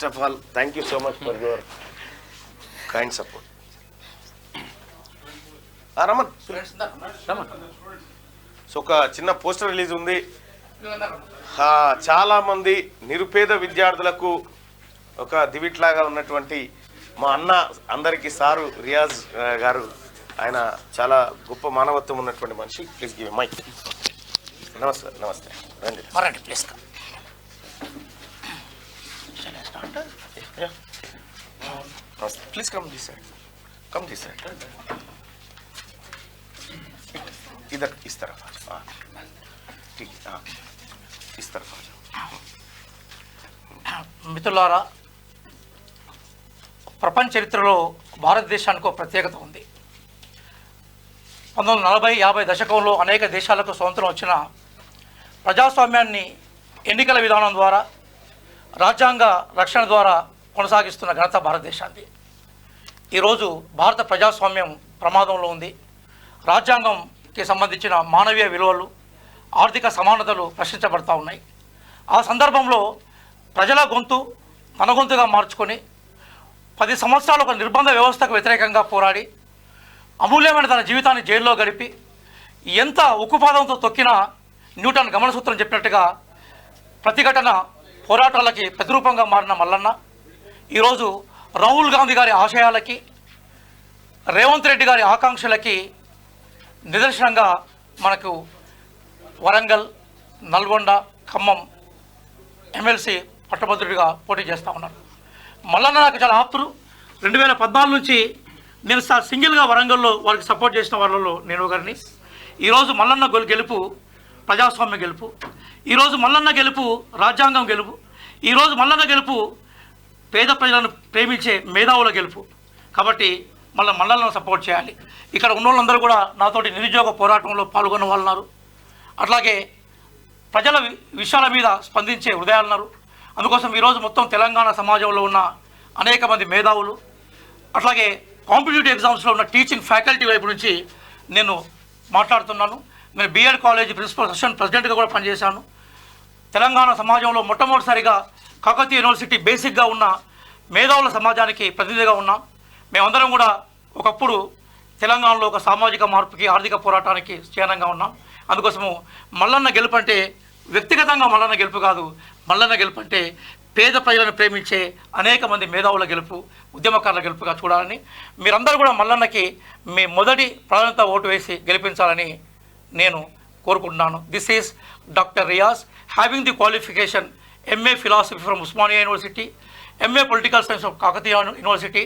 First of all thank you so much for your kind support. Raman so ఒక చిన్న poster release ఉంది. చాలా మంది నిరుపేద విద్యార్థులకు ఒక దివిట్లాగా ఉన్నటువంటి మా అన్న అందరికీ సారు రియాజ్ గారు, ఆయన చాలా గొప్ప మానవత్వం ఉన్నటువంటి మనిషి. Please give mic. నమస్తే నమస్తే రండి రండి please. Please come this side, come this side, इधर इस तरफ आ जाओ. ठीक है, इस तरफ आ जाओ. మిత్రులారా, ప్రపంచ చరిత్రలో భారతదేశానికి ఒక ప్రత్యేకత ఉంది. 1940-50 దశకంలో అనేక దేశాలకు స్వాతంత్రం వచ్చిన ప్రజాస్వామ్యాన్ని ఎన్నికల విధానం ద్వారా, రాజ్యాంగ రక్షణ ద్వారా కొనసాగిస్తున్న ఘనత భారతదేశానికి. ఈరోజు భారత ప్రజాస్వామ్యం ప్రమాదంలో ఉంది. రాజ్యాంగంకి సంబంధించిన మానవీయ విలువలు, ఆర్థిక సమానతలు ప్రశ్నించబడతా ఉన్నాయి. ఆ సందర్భంలో ప్రజల గొంతు తన గొంతుగా మార్చుకొని 10 సంవత్సరాలు ఒక నిర్బంధ వ్యవస్థకు వ్యతిరేకంగా పోరాడి అమూల్యమైన తన జీవితాన్ని జైల్లో గడిపి ఎంత ఉక్కుపాదంతో తొక్కినా న్యూటన్ గమనసూత్రం చెప్పినట్టుగా ప్రతిఘటన పోరాటాలకి ప్రతిరూపంగా మారిన మల్లన్న ఈరోజు రాహుల్ గాంధీ గారి ఆశయాలకి, రేవంత్ రెడ్డి గారి ఆకాంక్షలకి నిదర్శనంగా మనకు వరంగల్, నల్గొండ, ఖమ్మం ఎమ్మెల్సీ పట్టభద్రుడిగా పోటీ చేస్తూ ఉన్నారు. మల్లన్న నాకు చాలా ఆప్తులు. 2014 నుంచి నేను సింగిల్గా వరంగల్లో వారికి సపోర్ట్ చేసిన వాళ్ళలో నేను ఒకరిని. ఈరోజు మల్లన్న గెలుపు ప్రజాస్వామ్య గెలుపు, ఈరోజు మల్లన్న గెలుపు రాజ్యాంగం గెలుపు, ఈరోజు మల్లన్న గెలుపు పేద ప్రజలను ప్రేమించే మేధావుల గెలుపు. కాబట్టి మల్లన్నను సపోర్ట్ చేయాలి. ఇక్కడ ఉన్న వాళ్ళందరూ కూడా నాతోటి నిరుద్యోగ పోరాటంలో పాల్గొన్న వాళ్ళు ఉన్నారు. అట్లాగే ప్రజల విషయాల మీద స్పందించే హృదయాలు ఉన్నారు. అందుకోసం ఈరోజు మొత్తం తెలంగాణ సమాజంలో ఉన్న అనేక మంది మేధావులు, అట్లాగే కాంపిటేటివ్ ఎగ్జామ్స్లో ఉన్న టీచింగ్ ఫ్యాకల్టీ వైపు నుంచి నేను మాట్లాడుతున్నాను. నేను బీఎడ్ కాలేజీ ప్రిన్సిపల్ అసిస్టెంట్ ప్రెసిడెంట్గా కూడా పనిచేశాను. తెలంగాణ సమాజంలో మొట్టమొదటిసారిగా కాకతీయ యూనివర్సిటీ బేసిక్గా ఉన్న మేధావుల సమాజానికి ప్రతినిధిగా ఉన్నాం. మేమందరం కూడా ఒకప్పుడు తెలంగాణలో ఒక సామాజిక మార్పుకి, ఆర్థిక పోరాటానికి చిహ్నంగా ఉన్నాం. అందుకోసము మల్లన్న గెలుపు అంటే వ్యక్తిగతంగా మల్లన్న గెలుపు కాదు, మల్లన్న గెలుపు అంటే పేద ప్రజలను ప్రేమించే అనేక మంది మేధావుల గెలుపు, ఉద్యమకారుల గెలుపుగా చూడాలని, మీరందరూ కూడా మల్లన్నకి మీ మొదటి ప్రాధాన్యత ఓటు వేసి గెలిపించాలని నేను కోరుకుంటున్నాను. This is doctor Riyaz, having the qualification MA Philosophy from Usmania University, MA Political Science from Kakatiya University,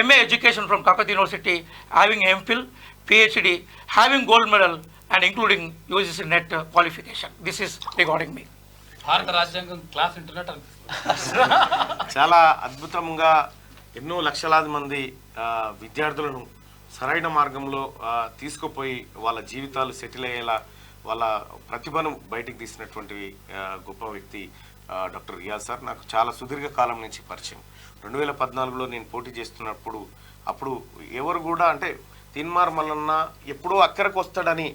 MA Education from Kakatiya University, having MPhil, PhD, having gold medal and including UGC NET qualification. This is regarding me. భారత రాజ్యాంగం class internet చాలా అద్భుతంగా ఎన్నో లక్షలాది మంది విద్యార్థులను సరైన మార్గంలో తీసుకుపోయి వాళ్ళ జీవితాలు సెటిల్ అయ్యేలా వాళ్ళ ప్రతిభను బయటికి తీసినటువంటి గొప్ప వ్యక్తి డాక్టర్ రియాజ్ సార్. నాకు చాలా సుదీర్ఘ కాలం నుంచి పరిచయం. 2014లో నేను పోటీ చేస్తున్నప్పుడు అప్పుడు ఎవరు కూడా అంటే తీన్మార్ మల్లన్న ఎప్పుడో అక్కడికి వస్తాడని,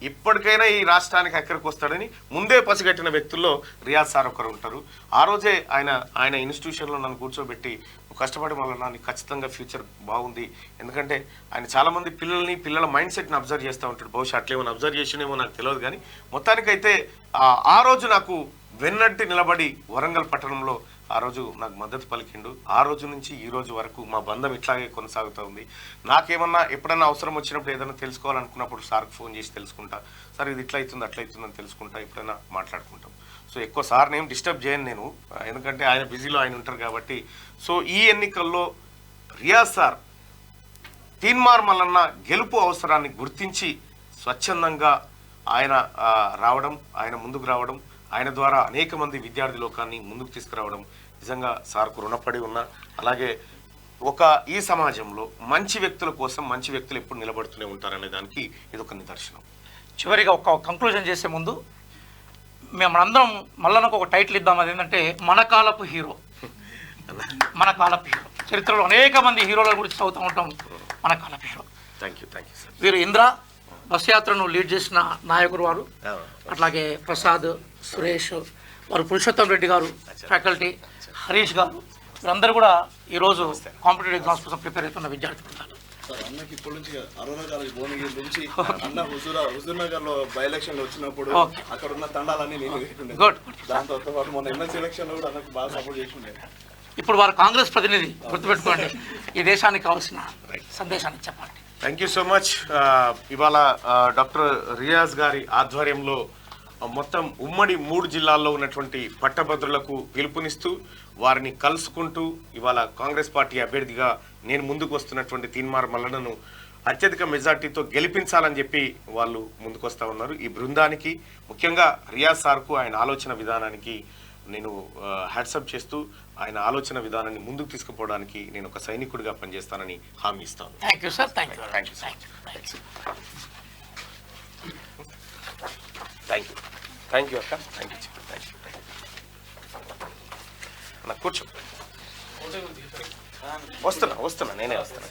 ఇప్పటికైనా ఈ రాష్ట్రానికి అక్కడికి వస్తాడని ముందే పసిగట్టిన వ్యక్తుల్లో రియాజ్ సార్ ఒకరు ఉంటారు. ఆ రోజే ఆయన ఇన్స్టిట్యూషన్లో నన్ను కూర్చోబెట్టి కష్టపడి మల్లన్న నీకు ఖచ్చితంగా ఫ్యూచర్ బాగుంది, ఎందుకంటే ఆయన చాలామంది పిల్లల మైండ్ సెట్ని అబ్జర్వ్ చేస్తూ ఉంటాడు. బహుశా అట్లేమో అబ్జర్వ్ చేసినేమో నాకు తెలియదు, కానీ మొత్తానికైతే ఆ రోజు నాకు వెన్నట్టి నిలబడి వరంగల్ పట్టణంలో ఆ రోజు నాకు మద్దతు పలికిండు. ఆ రోజు నుంచి ఈ రోజు వరకు మా బంధం ఇట్లాగే కొనసాగుతూ ఉంది. నాకేమన్నా ఎప్పుడన్నా అవసరం వచ్చినప్పుడు ఏదైనా తెలుసుకోవాలనుకున్నప్పుడు సార్కి ఫోన్ చేసి తెలుసుకుంటా, సార్ ఇది ఇట్లా అవుతుంది అట్లా అవుతుందని తెలుసుకుంటా, ఎప్పుడైనా మాట్లాడుకుంటాం. సో ఎక్కువ సార్ని ఏం డిస్టర్బ్ చేయను నేను, ఎందుకంటే ఆయన బిజీలో ఆయన ఉంటారు కాబట్టి. సో ఈ ఎన్నికల్లో రియాజ్ సార్ తీన్మార్ మల్లన్న గెలుపు అవసరాన్ని గుర్తించి స్వచ్ఛందంగా ఆయన రావడం, ఆయన ముందుకు రావడం, ఆయన ద్వారా అనేక మంది విద్యార్థి లోకాన్ని ముందుకు తీసుకురావడం నిజంగా సార్కు రుణపడి ఉన్నా. అలాగే ఈ సమాజంలో మంచి వ్యక్తుల కోసం మంచి వ్యక్తులు ఎప్పుడు నిలబడుతూనే ఉంటారనే దానికి ఇది ఒక నిదర్శనం. చివరిగా ఒక కంక్లూజన్ చేసే ముందు మనందరం మల్లన్నకు ఒక టైటిల్ ఇద్దాం. అది ఏంటంటే మన కాలపు హీరో. మన కాలపు హీరో. చరిత్రలో అనేక మంది హీరోల గురించి చదువుతూ ఉంటాం. మన కాలపు hero. Thank you thank you sir. వీరు ఇంద్ర బస్ యాత్రను లీడ్ చేసిన నాయకుడు వారు. అట్లాగే ప్రసాద్, సురేష్ వారు, పురుషోత్తం రెడ్డి గారు ఫ్యాకల్టీ, హరీష్ గారు, వీరందరూ కూడా ఈరోజు కాంపిటేటివ్ ఎగ్జామ్స్ కోసం ప్రిపేర్ అవుతున్న విద్యార్థి బృందాలు. సార్ అన్నకి ఇప్పటి నుంచి అరుణ కాలేజ్ భువనగిరి నుంచి అన్న హుజూర్ నగర్ లో బై ఎలక్షన్ లో వచ్చినప్పుడు అక్కడ ఉన్న తండాలన్నీ నేను ఎదుర్కొండే. గుడ్. దాంతో పాటు మొన్న ఎమ్మెల్సీ ఎలక్షన్ లో కూడా అన్నకు బాగా సపోర్ట్ చేసిండే. ఇప్పుడు వారు కాంగ్రెస్ ప్రతినిధి, గుర్తుపెట్టుకోండి. ఈ దేశానికి కావాల్సిన సందేశాన్ని చెప్పండి. Thank you so much. ఇవాళ డాక్టర్ రియాజ్ గారి ఆధ్వర్యంలో మొత్తం ఉమ్మడి 3 జిల్లాల్లో ఉన్నటువంటి పట్టభద్రులకు పిలుపునిస్తూ వారిని కలుసుకుంటూ ఇవాళ కాంగ్రెస్ పార్టీ అభ్యర్థిగా నేను ముందుకు వస్తున్నటువంటి తీన్మార్ మల్లన్నను అత్యధిక మెజార్టీతో గెలిపించాలని చెప్పి వాళ్ళు ముందుకు వస్తూ ఉన్నారు. ఈ బృందానికి ముఖ్యంగా రియాజ్ సార్కు ఆయన ఆలోచన విధానానికి నేను హ్యాట్సప్ చేస్తూ ఆయన ఆలోచన విధానాన్ని ముందుకు తీసుకుపోవడానికి నేను ఒక సైనికుడిగా పనిచేస్తానని హామీ ఇస్తాను. Thank you sir. Thank you. Thank you thank you thank you అక్క. థ్యాంక్ యూ థ్యాంక్ యూ అన్న కూర్చో. వస్తున్నా నేనే వస్తున్నా.